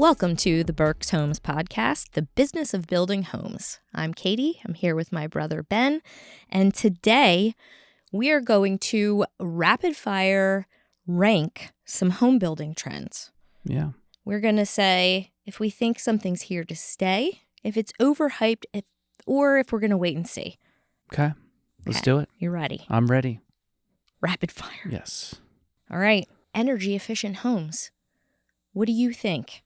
Welcome to the Berks Homes podcast, the business of building homes. I'm Katie. I'm here with my brother Ben, and today we are going to rapid fire rank some home building trends. Yeah. We're going to say if we think something's here to stay, if it's overhyped, or if we're going to wait and see. Okay. Let's do it. You ready? I'm ready. Rapid fire. Yes. All right. Energy efficient homes. What do you think?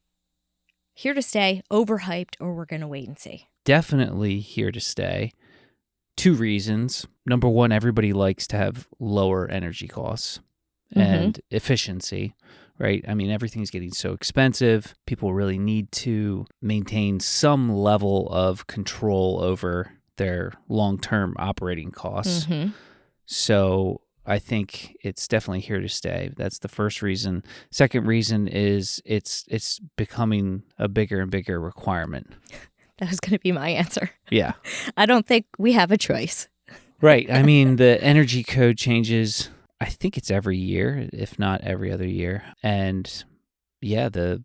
Here to stay, overhyped, or we're going to wait and see? Definitely here to stay. Two reasons. Number one, everybody likes to have lower energy costs and efficiency, right? I mean, everything's getting so expensive. People really need to maintain some level of control over their long-term operating costs. So I think it's definitely here to stay. That's the first reason. Second reason is it's becoming a bigger and bigger requirement. That was going to be my answer. Yeah. I don't think we have a choice. Right. I mean, the energy code changes, I think it's every year, if not every other year. And yeah, the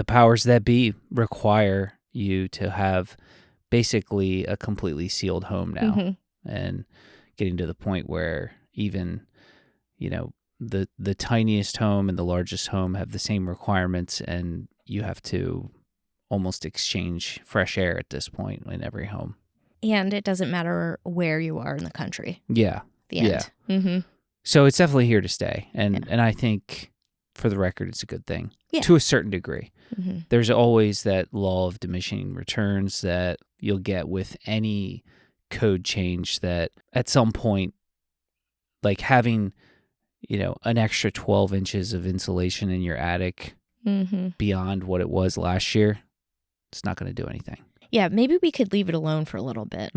powers that be require you to have basically a completely sealed home now. And getting to the point where even, you know, the tiniest home and the largest home have the same requirements, and you have to almost exchange fresh air at this point in every home. And it doesn't matter where you are in the country. Yeah. The end. Yeah. So it's definitely here to stay. And I think, for the record, it's a good thing to a certain degree. There's always that law of diminishing returns that you'll get with any code change, that at some point, like having, you know, an extra 12 inches of insulation in your attic beyond what it was last year, it's not going to do anything. Yeah, maybe we could leave it alone for a little bit.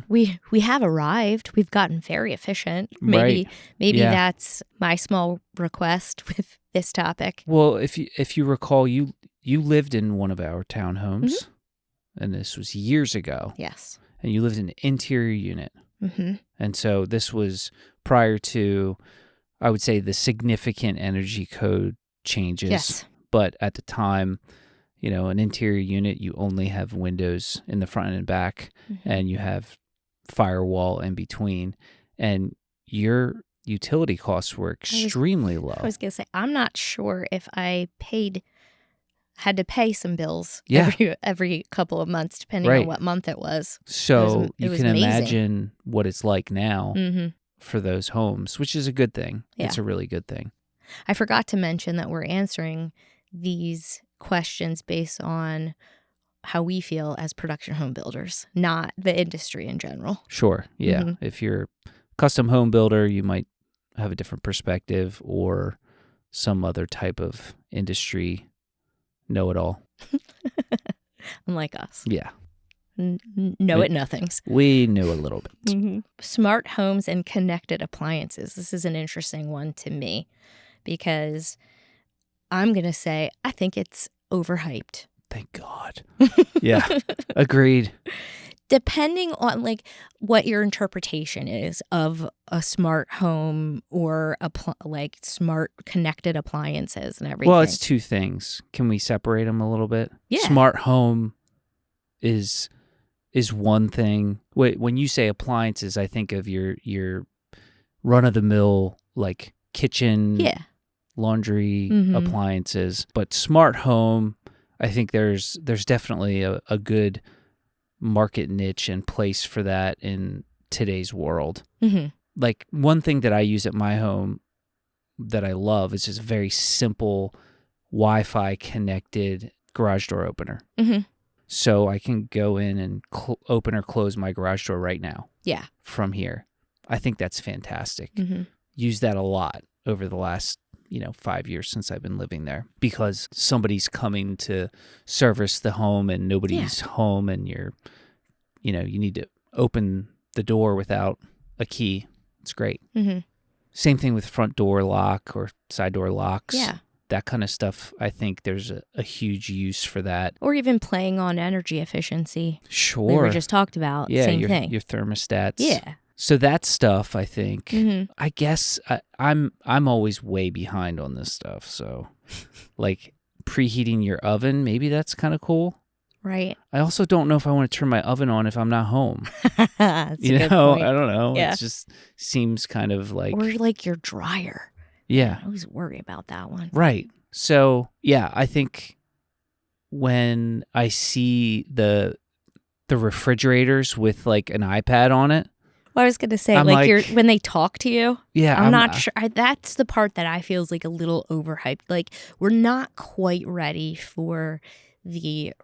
We have arrived. We've gotten very efficient. Maybe that's my small request with this topic. Well, if you recall, you lived in one of our townhomes, and this was years ago. Yes. And you lived in an interior unit. And so this was prior to, I would say, the significant energy code changes. Yes. But at the time, you know, an interior unit, you only have windows in the front and back, and you have firewall in between, and your utility costs were extremely low. I was going to say, I'm not sure if I had to pay some bills every couple of months, depending on what month it was. So it was can amazing. imagine what it's like now for those homes, which is a good thing. Yeah. It's a really good thing. I forgot to mention that we're answering these questions based on how we feel as production home builders, not the industry in general. Sure. Yeah. If you're a custom home builder, you might have a different perspective, or some other type of industry know-it-all. Unlike us. Yeah. Know-it-nothings. We knew a little bit. Smart homes and connected appliances. This is an interesting one to me, because I'm going to say I think it's overhyped. Thank God. Yeah. Agreed. Depending on like what your interpretation is of a smart home or like smart connected appliances and everything. Well, it's two things. Can we separate them a little bit? Yeah. Smart home is one thing. When you say appliances, I think of your run-of-the-mill like kitchen, laundry appliances. But smart home, I think there's definitely a good market niche and place for that in today's world. Like one thing that I use at my home that I love is just a very simple Wi-Fi connected garage door opener. So I can go in and open or close my garage door right now. Yeah. From here. I think that's fantastic. Use that a lot over the last 5 years since I've been living there, because somebody's coming to service the home and nobody's home, and you need to open the door without a key. It's great. Same thing with front door lock or side door locks. Yeah. That kind of stuff. I think there's a huge use for that. Or even playing on energy efficiency. Sure. We were just talked about. Same thing. Your thermostats. Yeah. So that stuff, I think, I guess I'm always way behind on this stuff. So like preheating your oven, maybe that's kind of cool. Right. I also don't know if I want to turn my oven on if I'm not home. That's You a good know, point. I don't know. Yeah. It just seems kind of like... Or like your dryer. Yeah. I always worry about that one. Right. So, yeah, I think when I see the refrigerators with like an iPad on it... Well, I was going to say, I'm like, when they talk to you, yeah, I'm not sure. That's the part that I feel is like a little overhyped. Like, we're not quite ready for the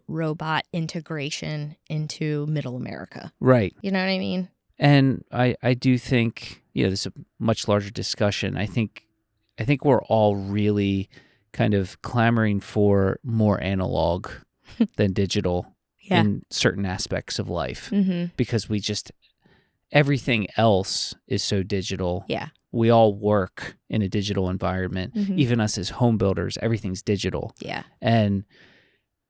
robot integration into middle America. Right. You know what I mean? And I do think, this is a much larger discussion. I think we're all really kind of clamoring for more analog than digital in certain aspects of life, because everything else is so digital. Yeah. We all work in a digital environment. Even us as home builders, everything's digital. Yeah. And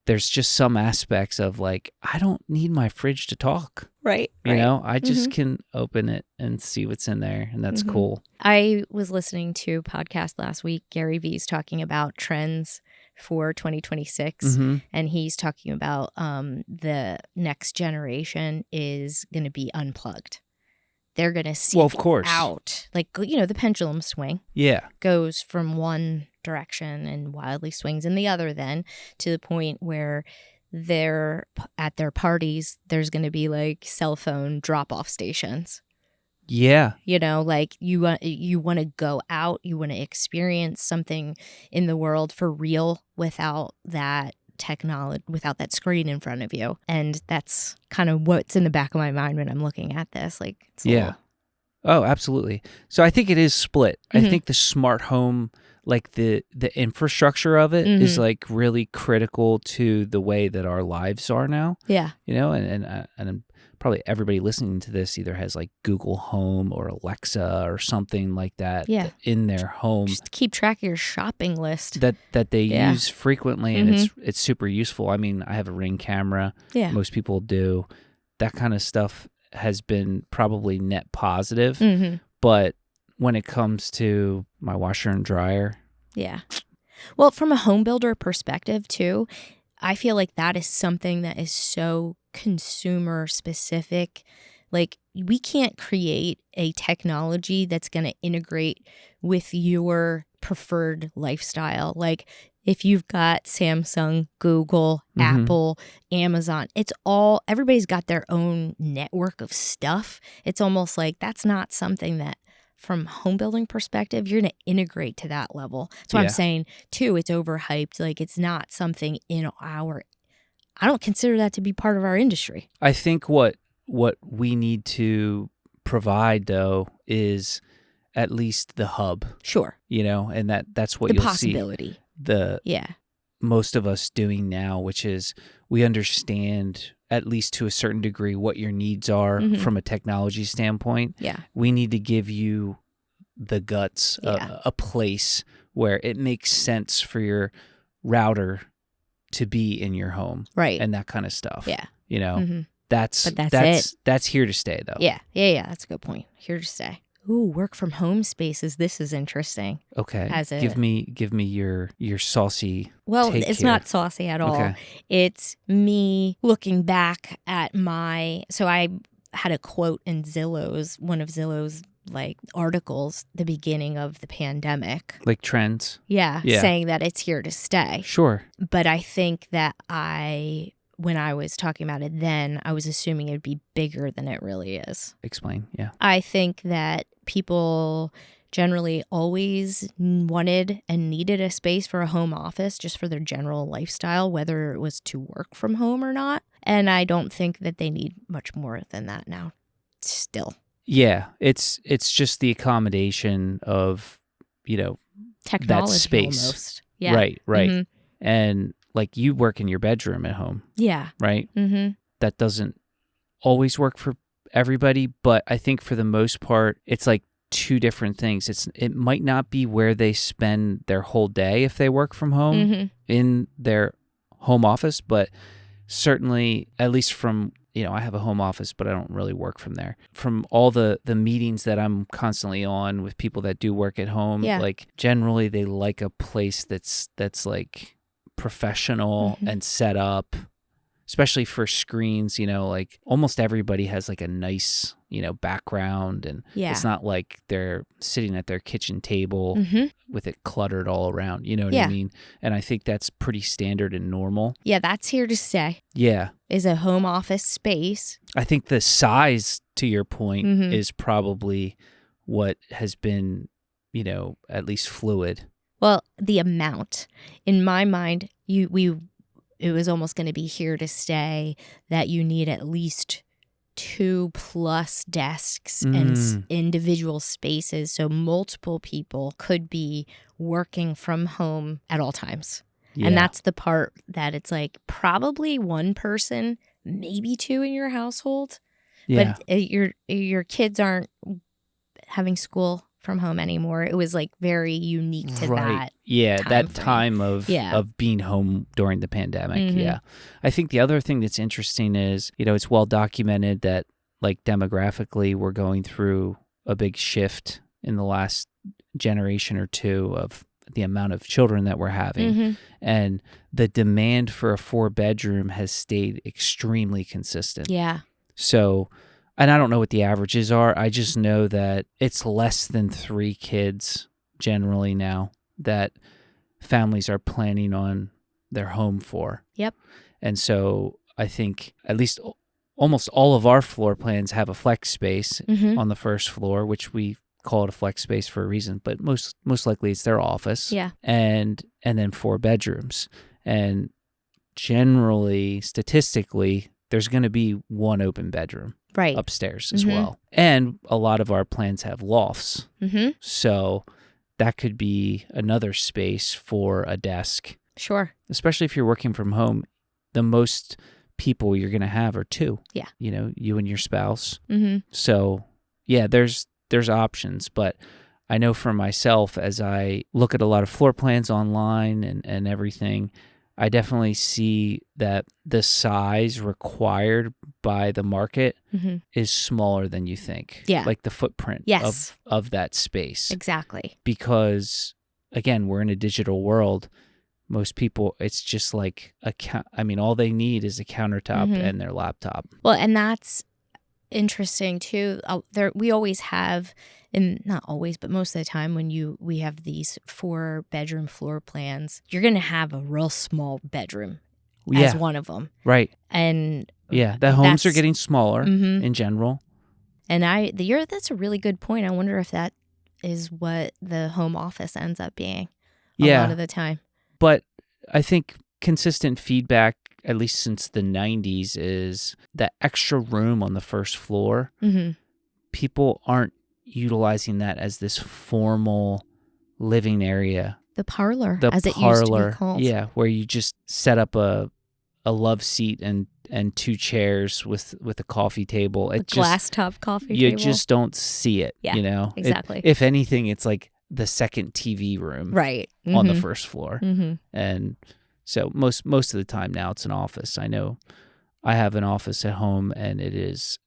there's just some aspects of like, I don't need my fridge to talk. Right. You know, I just can open it and see what's in there, and that's cool. I was listening to a podcast last week. Gary Vee's talking about trends for 2026, and he's talking about the next generation is going to be unplugged. They're going to seek out, like, the pendulum swing. Yeah. Goes from one direction and wildly swings in the other, then to the point where they're at their parties, there's going to be like cell phone drop-off stations. Yeah. Like you want to go out, you want to experience something in the world for real without that technology, without that screen in front of you. And that's kind of what's in the back of my mind when I'm looking at this. Like, it's Oh, absolutely. So I think it is split. I think the smart home, like the infrastructure of it is like really critical to the way that our lives are now. Yeah. And probably everybody listening to this either has like Google Home or Alexa or something like that in their home. Just to keep track of your shopping list. That they use frequently, and it's super useful. I mean, I have a Ring camera. Yeah. Most people do. That kind of stuff has been probably net positive. But when it comes to my washer and dryer. Yeah. Well, from a home builder perspective too, I feel like that is something that is so consumer specific. Like, we can't create a technology that's going to integrate with your preferred lifestyle. Like, if you've got Samsung, Google, Apple, Amazon, everybody's got their own network of stuff. It's almost like that's not something that, from home building perspective, you're going to integrate to that level. So I'm saying, too, it's overhyped. Like, it's not something I don't consider that to be part of our industry. I think what we need to provide, though, is at least the hub. Sure. And that's what you'll see. The possibility. Most of us doing now, which is we understand, at least to a certain degree, what your needs are from a technology standpoint. Yeah. We need to give you the guts, a place where it makes sense for your router to be in your home. Right. And that kind of stuff. Yeah. That's here to stay, though. Yeah. That's a good point. Here to stay. Ooh, work from home spaces. This is interesting. Okay. Give me your saucy. Well, take it's here. Not saucy at all. Okay. It's me looking back at so I had a quote in one of Zillow's like articles, the beginning of the pandemic. Like trends. Yeah. Saying that it's here to stay. Sure. But I think that when I was talking about it then, I was assuming it would be bigger than it really is. Explain, yeah. I think that people generally always wanted and needed a space for a home office just for their general lifestyle, whether it was to work from home or not. And I don't think that they need much more than that now, still. Yeah, it's just the accommodation of, technology that space. Almost. Yeah. Right. And like, you work in your bedroom at home. Yeah. Right? That doesn't always work for everybody, but I think for the most part, it's like two different things. It might not be where they spend their whole day if they work from home in their home office, but certainly, at least from I have a home office, but I don't really work from there. From all the meetings that I'm constantly on with people that do work at home, like generally they like a place that's like professional and set up, especially for screens, like almost everybody has like a nice, background, and it's not like they're sitting at their kitchen table with it cluttered all around, you know what I mean? And I think that's pretty standard and normal. Yeah, that's here to stay. Yeah. Is a home office space. I think the size, to your point, is probably what has been, at least fluid. Well, the amount. In my mind, it was almost going to be here to stay that you need at least 2+ desks and individual spaces, so multiple people could be working from home at all times. Yeah. And that's the part that it's like probably one person, maybe two in your household. Yeah. But your kids aren't having school from home anymore. It was like very unique to that. Yeah, that time of being home during the pandemic. Yeah. I think the other thing that's interesting is, it's well documented that like demographically we're going through a big shift in the last generation or two of the amount of children that we're having. And the demand for a 4-bedroom has stayed extremely consistent. Yeah. So, and I don't know what the averages are. I just know that it's less than 3 kids generally now that families are planning on their home for. Yep. And so I think at least almost all of our floor plans have a flex space on the first floor, which we call it a flex space for a reason, but most likely it's their office. Yeah. And then 4 bedrooms. And generally, statistically, there's going to be 1 open bedroom. Right. Upstairs as well. And a lot of our plans have lofts. So that could be another space for a desk. Sure. Especially if you're working from home, the most people you're going to have are 2. Yeah. You and your spouse. So yeah, there's options, but I know for myself, as I look at a lot of floor plans online and everything, I definitely see that the size required by the market is smaller than you think. Yeah. Like the footprint of that space. Exactly. Because, again, we're in a digital world. Most people, it's just like all they need is a countertop and their laptop. Well, and that's interesting too. We always have, and not always, but most of the time when we have these 4-bedroom floor plans, you're going to have a real small bedroom as one of them. Right. And the homes are getting smaller in general. And that's a really good point. I wonder if that is what the home office ends up being a lot of the time. But I think consistent feedback, at least since the 90s, is that extra room on the first floor. People aren't utilizing that as this formal living area. The parlor, as it used to be called. Yeah, where you just set up a love seat and 2 chairs with a coffee table. A glass top coffee table. You just don't see it, Exactly. If anything, it's like the second TV room on the first floor. And so most of the time now it's an office. I know I have an office at home, and it is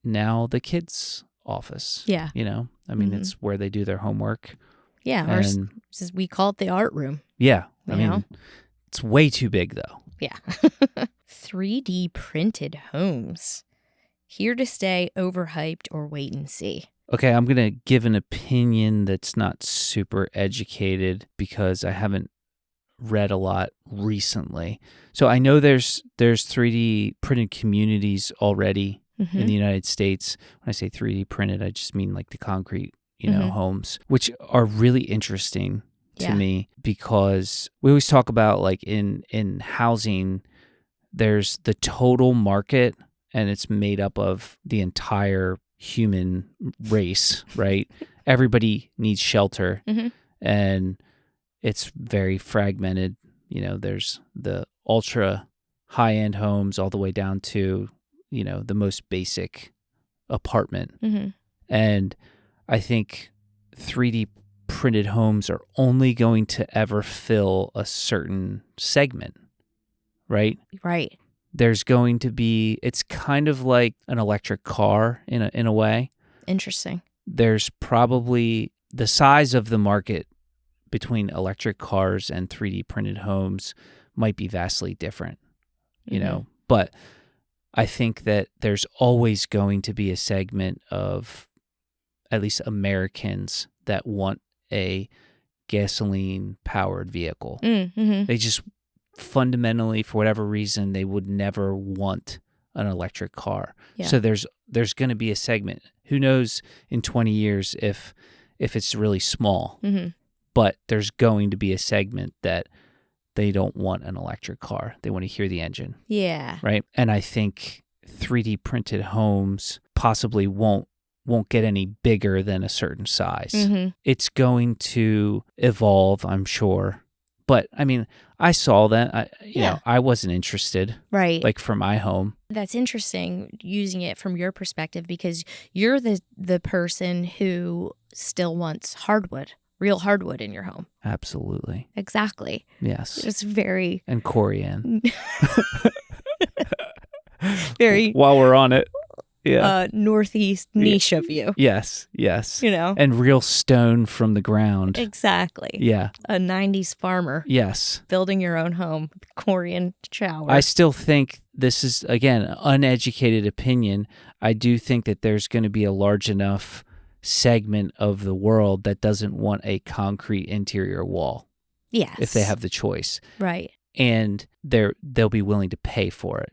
now the kids' office. Yeah. It's where they do their homework. Yeah. Ours, we call it the art room. Yeah. It's way too big though. Yeah. 3D printed homes. Here to stay, overhyped, or wait and see. Okay, I'm going to give an opinion that's not super educated because I haven't read a lot recently. So I know there's 3D printed communities already in the United States. When I say 3D printed, I just mean like the concrete, homes, which are really interesting to me because we always talk about like in housing, there's the total market and it's made up of the entire human race, right? Everybody needs shelter and it's very fragmented. There's the ultra high-end homes all the way down to, the most basic apartment. And I think 3D printed homes are only going to ever fill a certain segment, right? Right. there's going to be, it's kind of like an electric car in a way. Interesting. There's probably the size of the market between electric cars and 3D printed homes might be vastly different, you know, but I think that there's always going to be a segment of at least Americans that want a gasoline-powered vehicle. They just fundamentally, for whatever reason, they would never want an electric car. Yeah. So there's going to be a segment. Who knows in 20 years if it's really small, but there's going to be a segment that they don't want an electric car. They want to hear the engine. Yeah. Right? And I think 3D printed homes possibly won't get any bigger than a certain size. It's going to evolve, I'm sure. But I mean, I saw that. You know, I wasn't interested. Right. Like for my home. That's interesting using it from your perspective because you're the person who still wants hardwood. Real hardwood in your home. Absolutely. Exactly. Yes. It's very... And corian. Very... While we're on it. Yeah. Northeast niche of you. Yes. Yes. You know? And real stone from the ground. Exactly. Yeah. A 90s farmer. Yes. Building your own home with corian shower. I still think this is, again, uneducated opinion. I do think that there's going to be a large enough segment of the world that doesn't want a concrete interior wall. Yes. If they have the choice. Right. And they'll be willing to pay for it.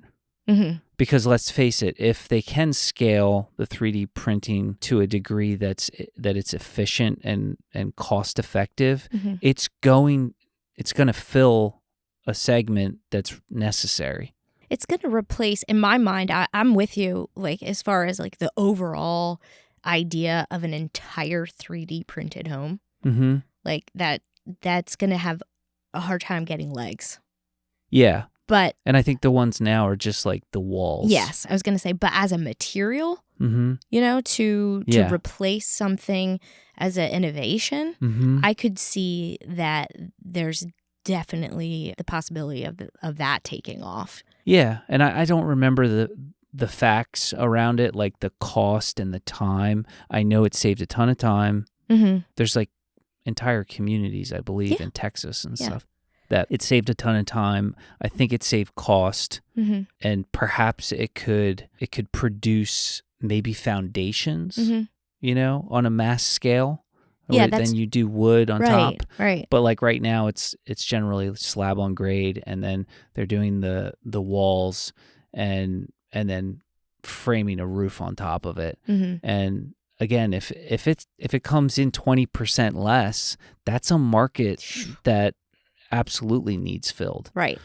Because let's face it, if they can scale the 3D printing to a degree that it's efficient and cost effective, it's going to fill a segment that's necessary. It's going to replace, in my mind, I'm with you, like as far as like the overall idea of an entire 3D printed home, like that's going to have a hard time getting legs. Yeah. And I think the ones now are just like the walls. Yes, I was going to say, but as a material, you know, to replace something as an innovation, I could see that there's definitely the possibility of that taking off. Yeah, and I don't remember the facts around it, like the cost and the time. I know it saved a ton of time. There's like entire communities, I believe, in Texas and stuff, that it saved a ton of time. I think it saved cost, and perhaps it could produce maybe foundations, you know, on a mass scale. Then you do wood on top. Right. But like right now, it's generally slab on grade, and then they're doing the walls and then framing a roof on top of it. And again, if it comes in 20% less, that's a market that absolutely needs filled. Right.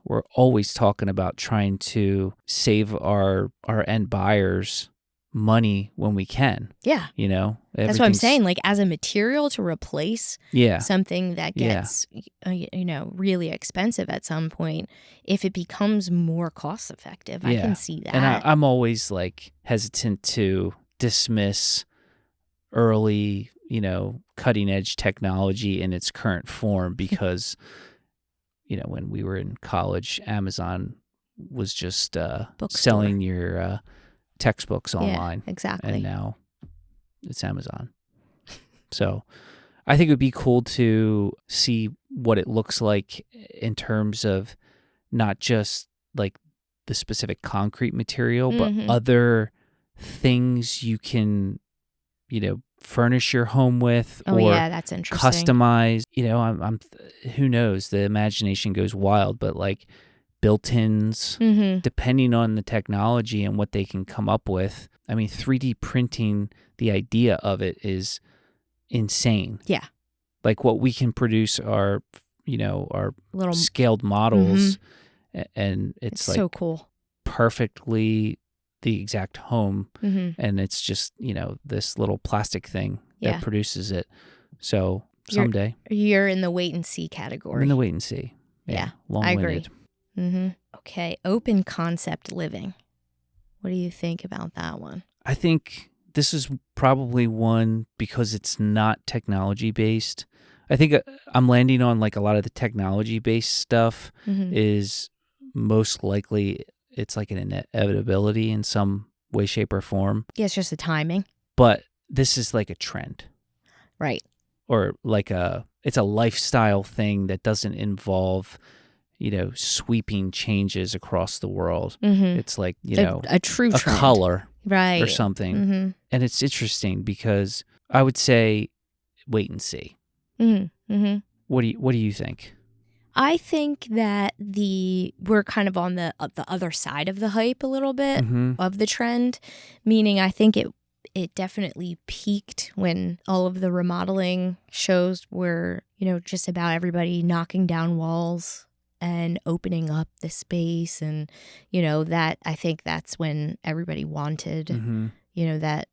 We're always talking about trying to save our end buyers money when we can. Yeah. You know? That's what I'm saying. Like as a material to replace something that gets, you know, really expensive at some point, if it becomes more cost effective, I can see that. And I'm always like hesitant to dismiss early, you know, cutting edge technology in its current form because, you know, when we were in college, Amazon was just selling your textbooks online. Yeah, exactly. And now it's Amazon. So I think it would be cool to see what it looks like in terms of not just like the specific concrete material, but other things you can, you know, furnish your home with or that's interesting. Customize. You know, I'm who knows, the imagination goes wild, but like built-ins, depending on the technology and what they can come up with. I mean, 3D printing, the idea of it is insane. Yeah. Like what we can produce are, you know, our little scaled models, and it's like so cool. Perfectly the exact home, and it's just, you know, this little plastic thing that produces it. So someday. You're in the wait and see category. I'm in the wait and see. Yeah, long-winded. I agree. Okay, open concept living. What do you think about that one? I think this is probably one because it's not technology based. I think I'm landing on like a lot of the technology based stuff is most likely it's like an inevitability in some way, shape, or form. Yeah, it's just the timing. But this is like a trend. Right. Or like it's a lifestyle thing that doesn't involve, sweeping changes across the world. Mm-hmm. It's like, a true a trend. color right. or something. Mm-hmm. And it's interesting because I would say wait and see. Mm-hmm. Mm-hmm. What do you think? I think that we're kind of on the other side of the hype a little bit of the trend, meaning I think it definitely peaked when all of the remodeling shows were, just about everybody knocking down walls and opening up the space. And, that I think that's when everybody wanted, that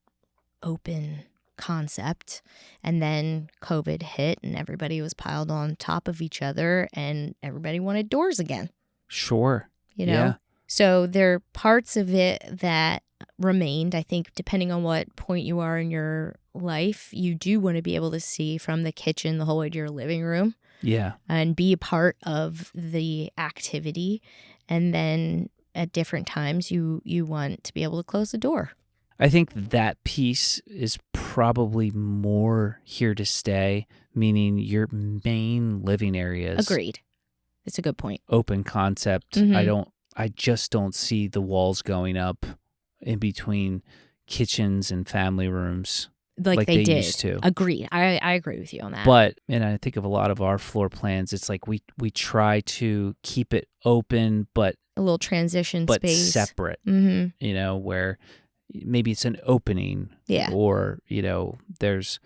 open concept. And then COVID hit and everybody was piled on top of each other and everybody wanted doors again. Sure. Yeah. So there are parts of it that remained. I think depending on what point you are in your life, you do want to be able to see from the kitchen the whole way to your living room. Yeah. And be a part of the activity. And then at different times you want to be able to close the door. I think that piece is probably more here to stay, meaning your main living areas. Agreed. It's a good point. Open concept. I just don't see the walls going up in between kitchens and family rooms like they did. used to. Agreed. I agree with you on that. But, and I think of a lot of our floor plans, it's like we try to keep it open, but a little transition space. Separate, where maybe it's an opening or, there's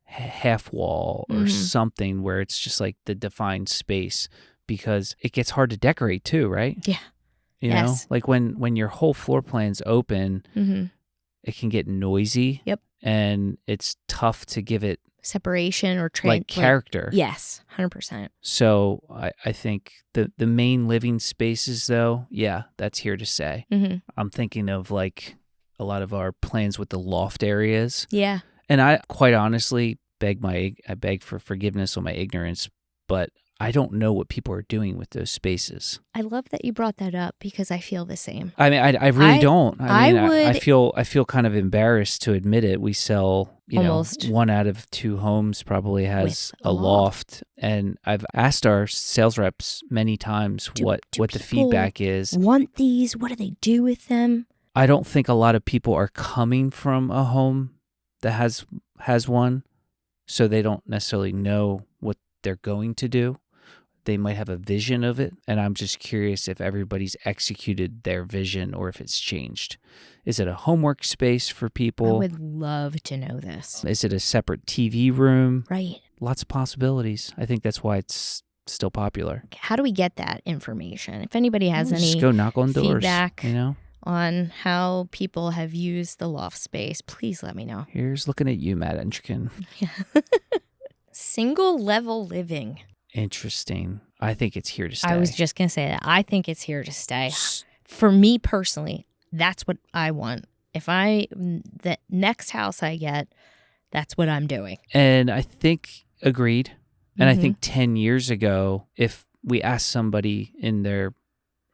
half wall or something where it's just like the defined space, because it gets hard to decorate too, right? Yeah. You know, like when your whole floor plan's open, it can get noisy. Yep. And it's tough to give it separation or character. Yes, 100%. So I think the main living spaces, though, that's here to stay. I'm thinking of like a lot of our plans with the loft areas. Yeah. And I quite honestly beg for forgiveness on my ignorance, but I don't know what people are doing with those spaces. I love that you brought that up because I feel the same. I mean, I really don't. I feel kind of embarrassed to admit it. We sell, almost 1 out of 2 homes probably has a loft. And I've asked our sales reps many times what the feedback is. Want these? What do they do with them? I don't think a lot of people are coming from a home that has one, so they don't necessarily know what they're going to do. They might have a vision of it, and I'm just curious if everybody's executed their vision or if it's changed. Is it a homework space for people? I would love to know this. Is it a separate TV room? Right. Lots of possibilities. I think that's why it's still popular. How do we get that information? If anybody has any just go knock on doors, feedback on how people have used the loft space, please let me know. Here's looking at you, Matt Entrikin. Single level living. Interesting. I think it's here to stay. I was just going to say that. I think it's here to stay. For me personally, that's what I want. The next house I get, that's what I'm doing. And I think, agreed. And I think 10 years ago, if we asked somebody in their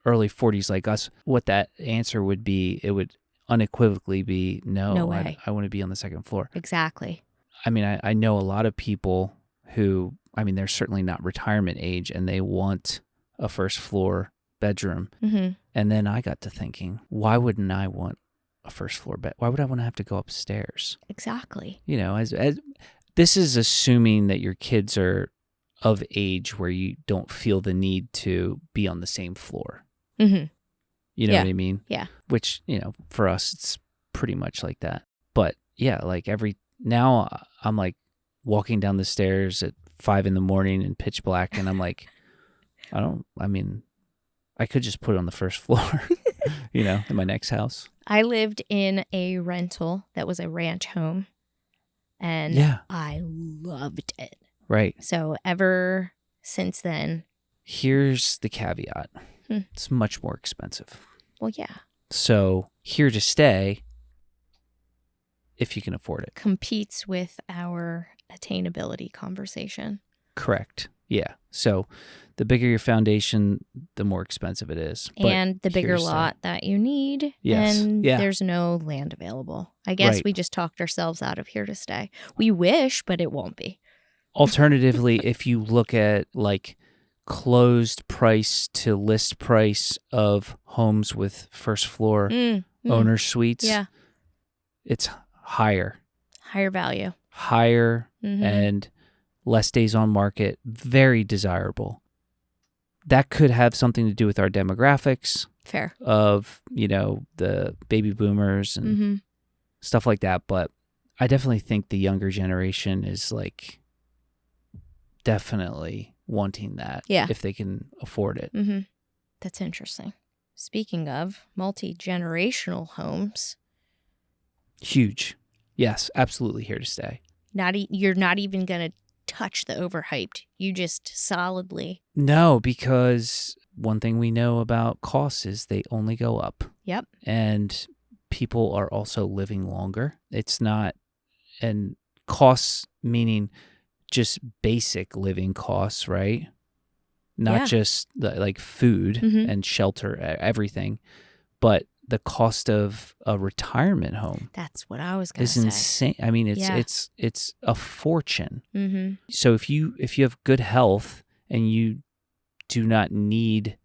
early 40s like us what that answer would be, it would unequivocally be no way. I want to be on the second floor. Exactly. I mean, I know a lot of people who, they're certainly not retirement age and they want a first floor bedroom. And then I got to thinking, why wouldn't I want a first floor bed? Why would I want to have to go upstairs? Exactly. As this is assuming that your kids are of age where you don't feel the need to be on the same floor. You know what I mean? Yeah. Which, for us, it's pretty much like that. But yeah, like now I'm like walking down the stairs at 5 a.m. in pitch black, and I'm like, I could just put it on the first floor, in my next house. I lived in a rental that was a ranch home, and I loved it. Right. So ever since then. Here's the caveat. It's much more expensive. Well, yeah. So here to stay, if you can afford it. Competes with our attainability conversation. Correct. Yeah. So the bigger your foundation, the more expensive it is. But And the bigger lot that you need. Yes. And Yeah. there's no land available. I guess Right. we just talked ourselves out of here to stay. We wish, but it won't be. Alternatively, if you look at like closed price to list price of homes with first floor owner suites, Yeah. it's higher. Higher value. Higher and less days on market, very desirable. That could have something to do with our demographics. Fair. Of, the baby boomers and stuff like that. But I definitely think the younger generation is like definitely wanting that if they can afford it. That's interesting. Speaking of multi-generational homes. Huge. Yes, absolutely here to stay. You're not even going to touch the overhyped. You just solidly. No, because one thing we know about costs is they only go up. Yep. And people are also living longer. It's not, and costs meaning just basic living costs, right? Not just like food and shelter, everything, but the cost of a retirement home. That's what I was going to say. Is insane. I mean, it's a fortune. So if you have good health and you do not need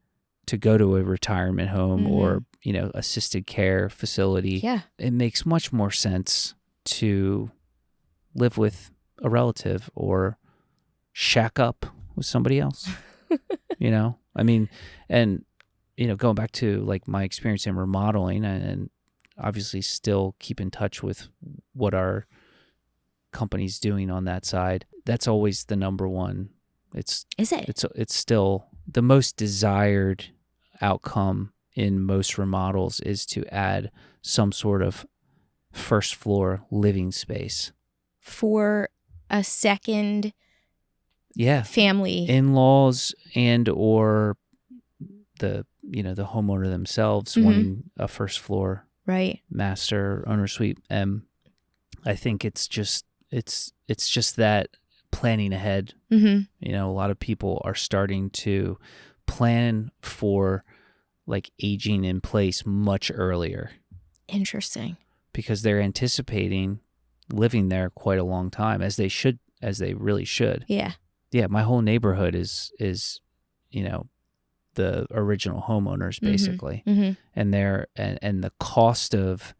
to go to a retirement home or assisted care facility, it makes much more sense to live with a relative or shack up with somebody else. I mean, and going back to like my experience in remodeling and obviously still keep in touch with what our company's doing on that side. That's always the number one. Is it? It's still the most desired outcome in most remodels is to add some sort of first floor living space for a second family, in-laws, and or the the homeowner themselves wanting a first floor master owner suite. I think it's just that planning ahead. A lot of people are starting to plan for like aging in place much earlier. Interesting. Because they're anticipating living there quite a long time, as they really should. Yeah. Yeah, my whole neighborhood is the original homeowners basically. And they're and the cost of,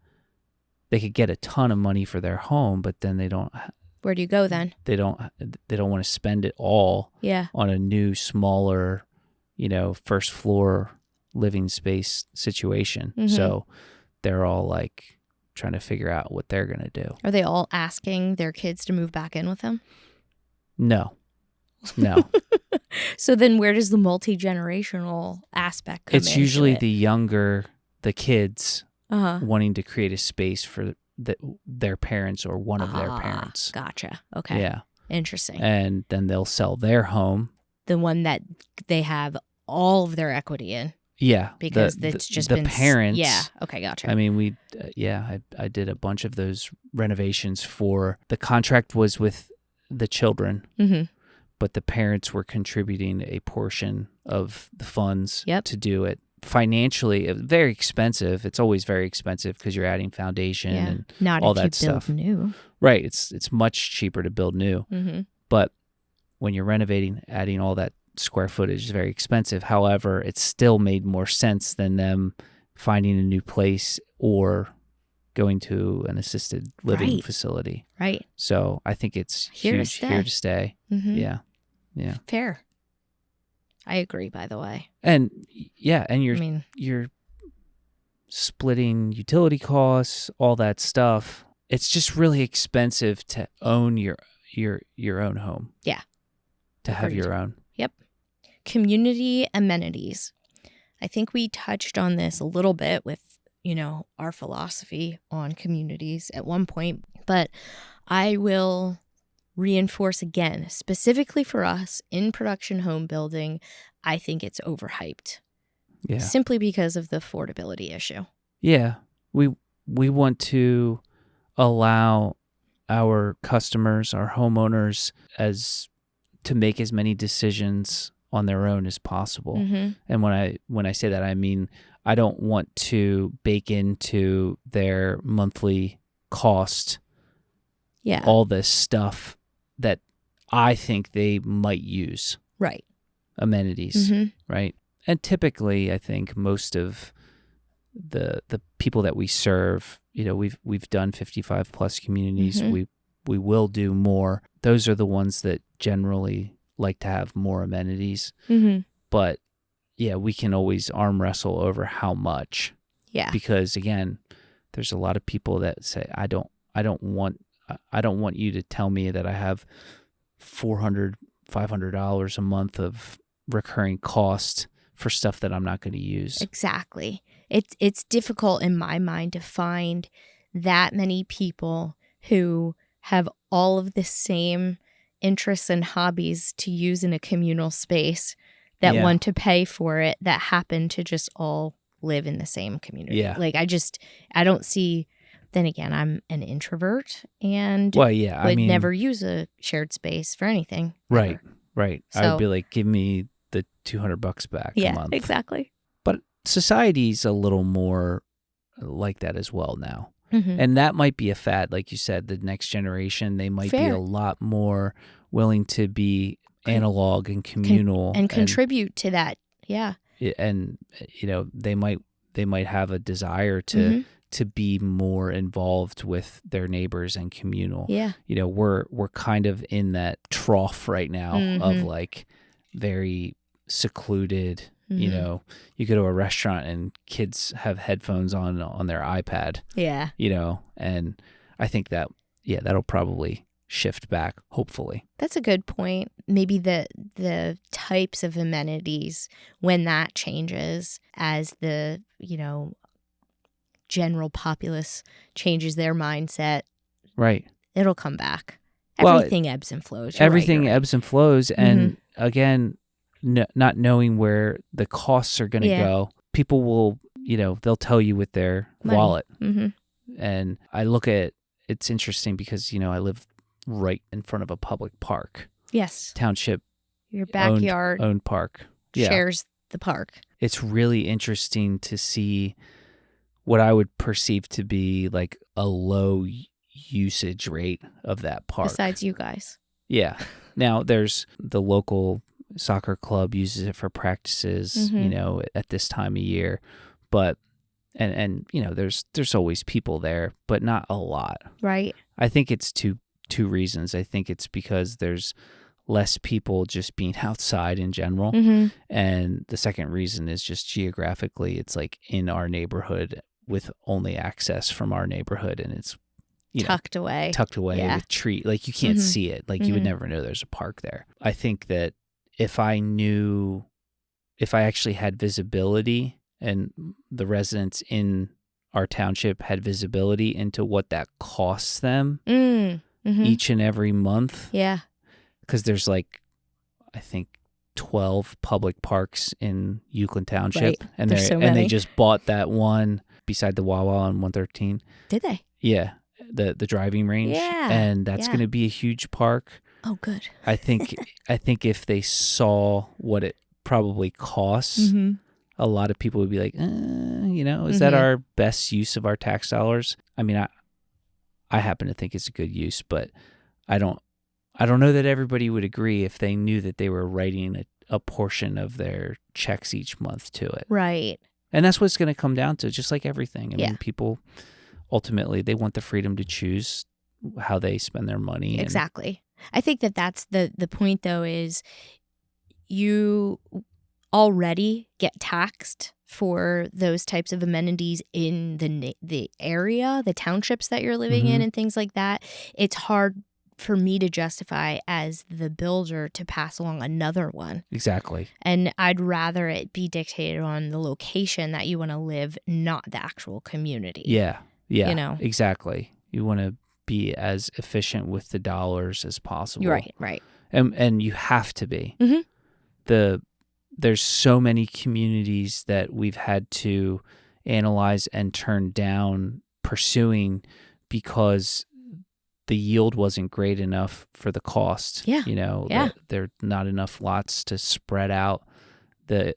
they could get a ton of money for their home, but then they don't. Where do you go then? They don't want to spend it all on a new, smaller, first floor living space situation. So they're all like trying to figure out what they're going to do. Are they all asking their kids to move back in with them? No. So then where does the multi-generational aspect come in? It's usually the kids wanting to create a space for their parents or one of their parents. Gotcha. Okay. Yeah. Interesting. And then they'll sell their home. The one that they have all of their equity in. Yeah. Because it's just the been... parents. Yeah. Okay, gotcha. I mean, I did a bunch of those renovations for... The contract was with the children, but the parents were contributing a portion of the funds to do it. Financially, very expensive. It's always very expensive because you're adding foundation and not all if that you build stuff. New. Right. It's much cheaper to build new. But when you're renovating, adding all that square footage is very expensive. However, it still made more sense than them finding a new place or going to an assisted living facility. Right. So I think it's here to stay. Yeah. Fair. I agree, by the way. And you're splitting utility costs, all that stuff. It's just really expensive to own your own home. Yeah. To have your own. Yep. Community amenities. I think we touched on this a little bit with, our philosophy on communities at one point, but I will reinforce again, specifically for us in production home building, I think it's overhyped. Yeah. Simply because of the affordability issue. Yeah. We want to allow our customers, our homeowners, to make as many decisions on their own as possible. Mm-hmm. And when I say that, I mean I don't want to bake into their monthly cost all this stuff that I think they might use. Right. Amenities, mm-hmm. right? And typically, I think most of the people that we serve, we've done 55 plus communities. Mm-hmm. We will do more. Those are the ones that generally like to have more amenities. Mm-hmm. But yeah, we can always arm wrestle over how much. Yeah. Because again, there's a lot of people that say, I don't want you to tell me that I have $400, $500 a month of recurring cost for stuff that I'm not going to use. Exactly. It's difficult in my mind to find that many people who have all of the same interests and hobbies to use in a communal space that want to pay for it, that happen to just all live in the same community. Yeah. Like I don't see. Then again, I'm an introvert and would never use a shared space for anything. Right, ever. right. So, I would be like, give me the $200 back a month. Yeah, exactly. But society's a little more like that as well now. Mm-hmm. And that might be a fad. Like you said, the next generation, they might be a lot more willing to be analog and communal. And contribute to that. Yeah. And, they might have a desire to be more involved with their neighbors and communal. Yeah. We're kind of in that trough right now of like very secluded. You go to a restaurant and kids have headphones on their iPad. Yeah. And I think that that'll probably shift back, hopefully. That's a good point. Maybe the types of amenities, when that changes as the, general populace changes their mindset, right, it'll come back. Well, Everything ebbs and flows. Everything ebbs and flows. And again, not knowing where the costs are going to go, people will, they'll tell you with their wallet. Mm-hmm. And I look at, it's interesting because, I live right in front of a public park. Yes. Township. Your backyard owned park. Shares the park. It's really interesting to see what I would perceive to be like a low usage rate of that park. Besides you guys. Yeah. Now there's the local soccer club uses it for practices, at this time of year. But and there's always people there, but not a lot. Right. I think it's two reasons. I think it's because there's less people just being outside in general. And the second reason is just geographically, it's like in our neighborhood with only access from our neighborhood, and it's tucked away with tree. Like you can't see it. Like you would never know there's a park there. I think that if I actually had visibility and the residents in our township had visibility into what that costs them each and every month. Yeah. Because there's like, I think 12 public parks in Euclid Township. Right. And they just bought that one beside the Wawa on 113. Did they? Yeah. The driving range. Yeah. And that's going to be a huge park. Oh, good. I think if they saw what it probably costs, a lot of people would be like, is that our best use of our tax dollars? I mean, I happen to think it's a good use, but I don't know that everybody would agree if they knew that they were writing a portion of their checks each month to it. Right. And that's what it's going to come down to, just like everything. I mean, people ultimately, they want the freedom to choose how they spend their money. Exactly. I think that's the point, though, is you already get taxed for those types of amenities in the area, the townships that you're living in and things like that. It's hard for me to justify as the builder to pass along another one. Exactly. And I'd rather it be dictated on the location that you want to live, not the actual community. Yeah. Yeah. Exactly. You want to be as efficient with the dollars as possible. Right. And you have to be. There's so many communities that we've had to analyze and turn down pursuing because the yield wasn't great enough for the cost. Yeah. There are not enough lots to spread out the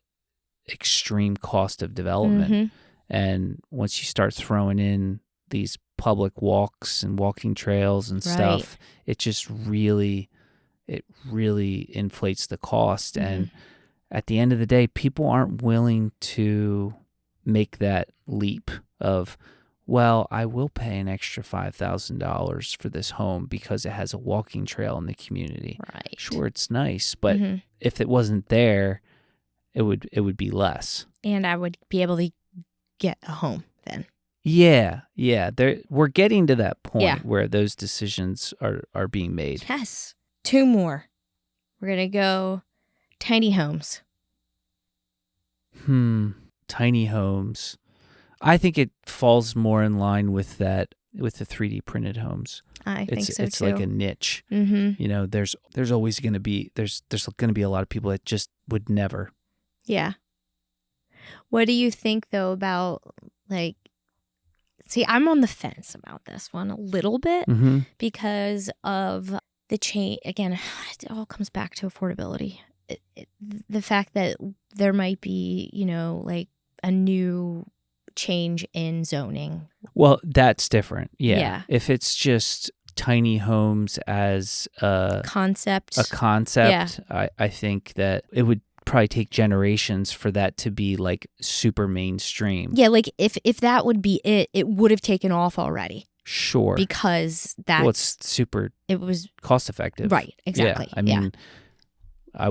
extreme cost of development. Mm-hmm. And once you start throwing in these public walks and walking trails and stuff, it really inflates the cost. Mm-hmm. And at the end of the day, people aren't willing to make that leap of, well, I will pay an extra $5,000 for this home because it has a walking trail in the community. Right. Sure, it's nice, but if it wasn't there, it would be less. And I would be able to get a home then. Yeah. We're getting to that point where those decisions are being made. Yes. 2 more. We're going to go tiny homes. Tiny homes. I think it falls more in line with the 3D printed homes. I think so it's too. like a niche. Mm-hmm. There's always going to be there's going to be a lot of people that just would never. Yeah. What do you think though about see, I'm on the fence about this one a little bit because of the change. Again, it all comes back to affordability. The fact that there might be, a new change in zoning. Well, that's different. Yeah. If it's just tiny homes as a concept, I think that it would probably take generations for that to be like super mainstream. Yeah, like if that would be it would have taken off already. Sure. Because it's super it was cost effective. Right, exactly. Yeah. I mean, I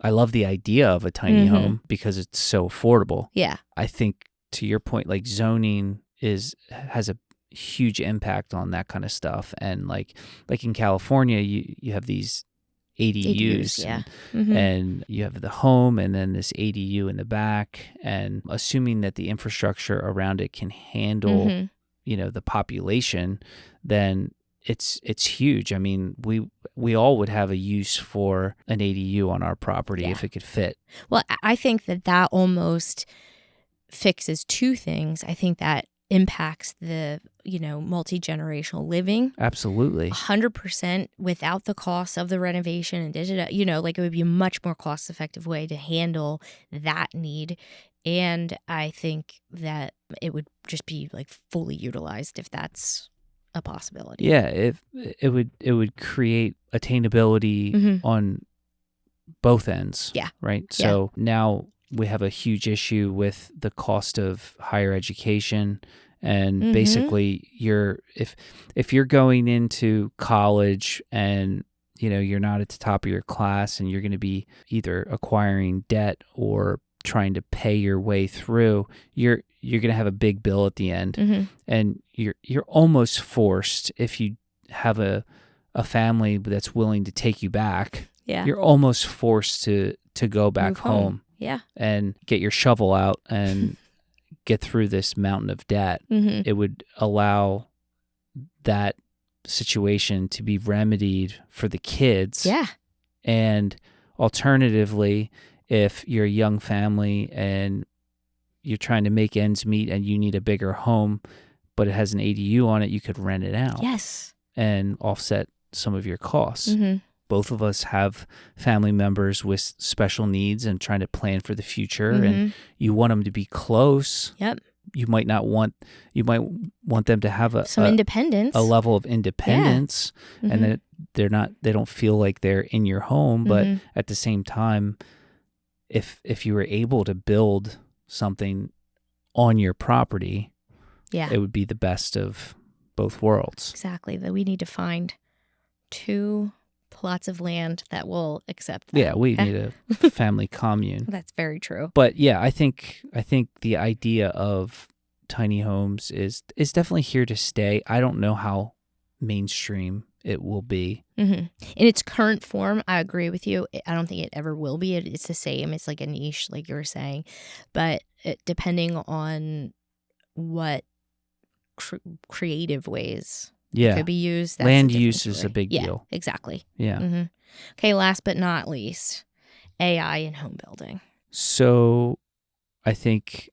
love the idea of a tiny home because it's so affordable. Yeah. I think to your point, like zoning has a huge impact on that kind of stuff. And like in California, you have these ADUs, and you have the home and then this ADU in the back, and assuming that the infrastructure around it can handle, the population, then it's huge. I mean, we all would have a use for an ADU on our property if it could fit. Well, I think that almost fixes 2 things. I think that impacts the, multi-generational living. Absolutely. 100% without the cost of the renovation and it would be a much more cost-effective way to handle that need. And I think that it would just be like fully utilized if that's a possibility. Yeah, it would create attainability on both ends. Yeah. Right? So now we have a huge issue with the cost of higher education, and basically if you're going into college and you're not at the top of your class and you're going to be either acquiring debt or trying to pay your way through, you're going to have a big bill at the end, and you're almost forced, if you have a family that's willing to take you back, you're almost forced to go back home. Yeah. And get your shovel out and get through this mountain of debt. It would allow that situation to be remedied for the kids. Yeah. And alternatively, if you're a young family and you're trying to make ends meet and you need a bigger home, but it has an ADU on it, you could rent it out. Yes. And offset some of your costs. Both of us have family members with special needs and trying to plan for the future, and you want them to be close. Yep. You might want them to have some independence, a level of independence, and that they don't feel like they're in your home. But at the same time, if you were able to build something on your property, it would be the best of both worlds. Exactly. That we need to find 2 plots of land that will accept that. Yeah, we need a family commune. That's very true. But yeah, I think the idea of tiny homes is definitely here to stay. I don't know how mainstream it will be. In its current form, I agree with you. I don't think it ever will be. It's the same. It's like a niche, like you were saying. But depending on what creative ways could be used. Land use is a big deal. Exactly. Yeah. Okay, last but not least, AI in home building. So I think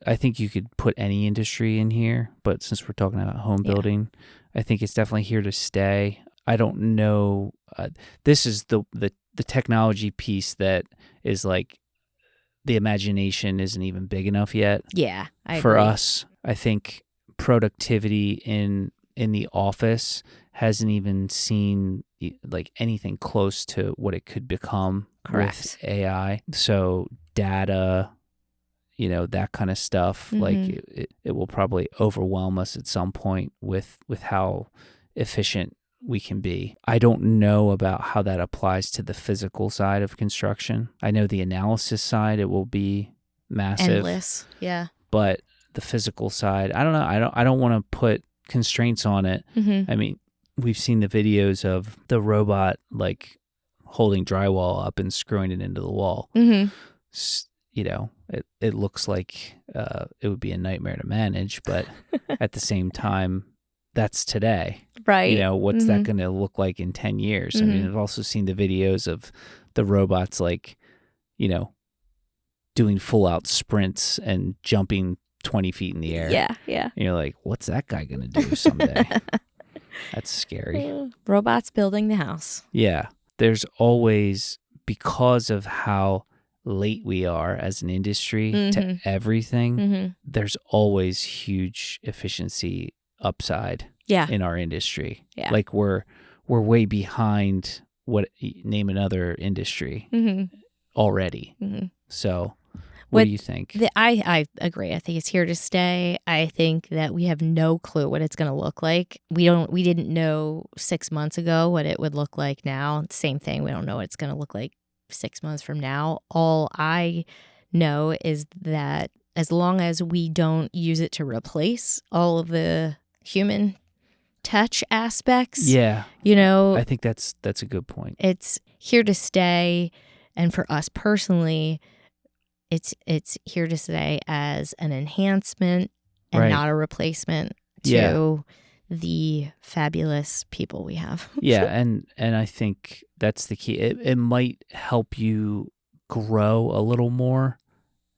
I think you could put any industry in here, but since we're talking about home building, I think it's definitely here to stay. I don't know. This is the technology piece that is like the imagination isn't even big enough yet. Yeah, for agree. us. I think productivity in the office hasn't even seen like anything close to what it could become with AI. So data, that kind of stuff, like it will probably overwhelm us at some point with how efficient we can be. I don't know about how that applies to the physical side of construction. I know the analysis side, it will be massive. Endless, yeah. But the physical side, I don't know. I don't want to put constraints on it. I mean, we've seen the videos of the robot like holding drywall up and screwing it into the wall. It looks like it would be a nightmare to manage, but at the same time, that's today. Right. What's that going to look like in 10 years? I mean, I've also seen the videos of the robots like, doing full out sprints and jumping 20 feet in the air. Yeah. And you're like, what's that guy going to do someday? That's scary. Robots building the house. Yeah. There's always, because of how late we are as an industry to everything, there's always huge efficiency upside in our industry. Yeah. Like we're way behind name another industry already. So what do you think? I agree. I think it's here to stay. I think that we have no clue what it's going to look like. We didn't know 6 months ago what it would look like now. Same thing. We don't know what it's going to look like 6 months from now. All I know is that as long as we don't use it to replace all of the human touch aspects, I think that's a good point. It's here to stay. And for us personally, it's here to stay as an enhancement and not a replacement to the fabulous people we have. And I think that's the key. It might help you grow a little more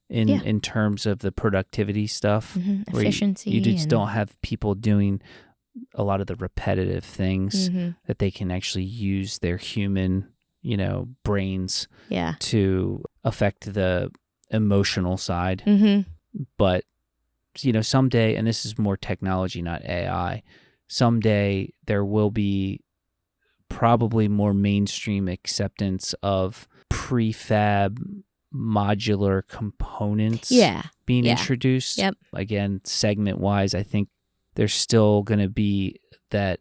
in terms of the productivity stuff. Efficiency. You just don't have people doing a lot of the repetitive things that they can actually use their human, brains to affect the emotional side. But someday, and this is more technology, not AI, someday there will be probably more mainstream acceptance of prefab modular components being introduced. Again, segment wise, I think there's still going to be that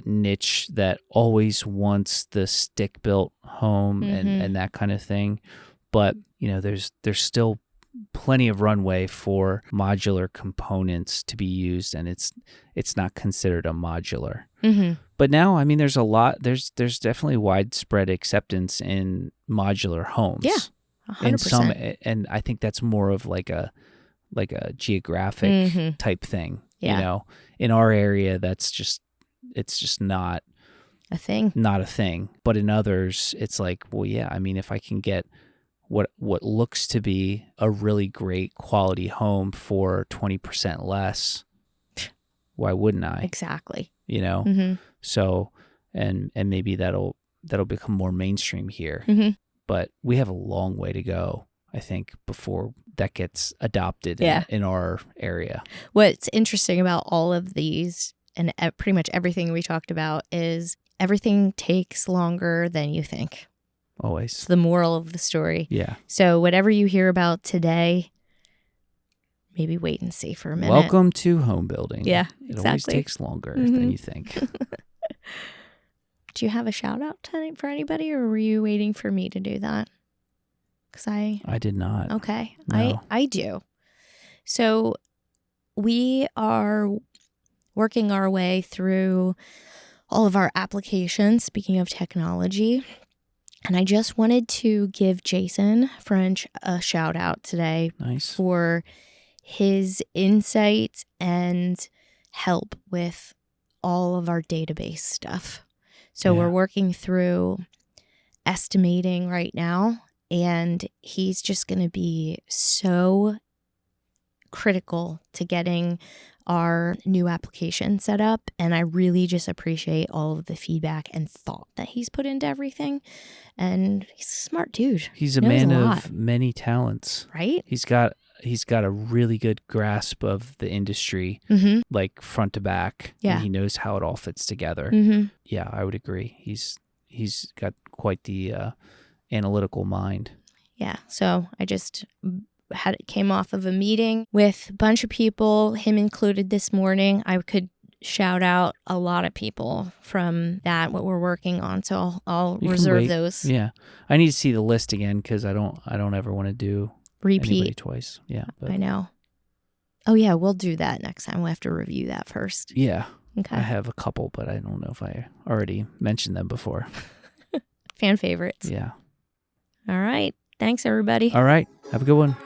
niche that always wants the stick built home and that kind of thing. But there's still plenty of runway for modular components to be used, and it's not considered a modular. But now, I mean, there's definitely widespread acceptance in modular homes. 100%. And I think that's more of like a geographic type thing. In our area, it's just not a thing. Not a thing. But in others, it's like, well, yeah, I mean, if I can get what looks to be a really great quality home for 20% less, why wouldn't I? Exactly. So, and maybe that'll become more mainstream here. But we have a long way to go, I think, before that gets adopted in our area. What's interesting about all of these and pretty much everything we talked about is everything takes longer than you think. Always. It's the moral of the story. Yeah. So whatever you hear about today, maybe wait and see for a minute. Welcome to home building. Yeah, exactly. It always takes longer than you think. Do you have a shout out for anybody, or were you waiting for me to do that? Because I did not. Okay. No. I do. So we are working our way through all of our applications, speaking of technology. And I just wanted to give Jason French a shout out today. Nice. For his insights and help with all of our database stuff. So we're working through estimating right now, and he's just going to be so critical to getting our new application set up. And I really just appreciate all of the feedback and thought that he's put into everything. And he's a smart dude. He's a man of many talents. Right? He's got a really good grasp of the industry, like front to back. Yeah. And he knows how it all fits together. Yeah, I would agree. He's got quite the analytical mind. Yeah. So I just came off of a meeting with a bunch of people, him included this morning. I could shout out a lot of people from that, what we're working on. So I'll reserve those. Yeah. I need to see the list again because I don't ever want to do anybody twice. Yeah. But. I know. Oh yeah, we'll do that next time. We'll have to review that first. Yeah. Okay. I have a couple, but I don't know if I already mentioned them before. Fan favorites. Yeah. All right. Thanks, everybody. All right. Have a good one.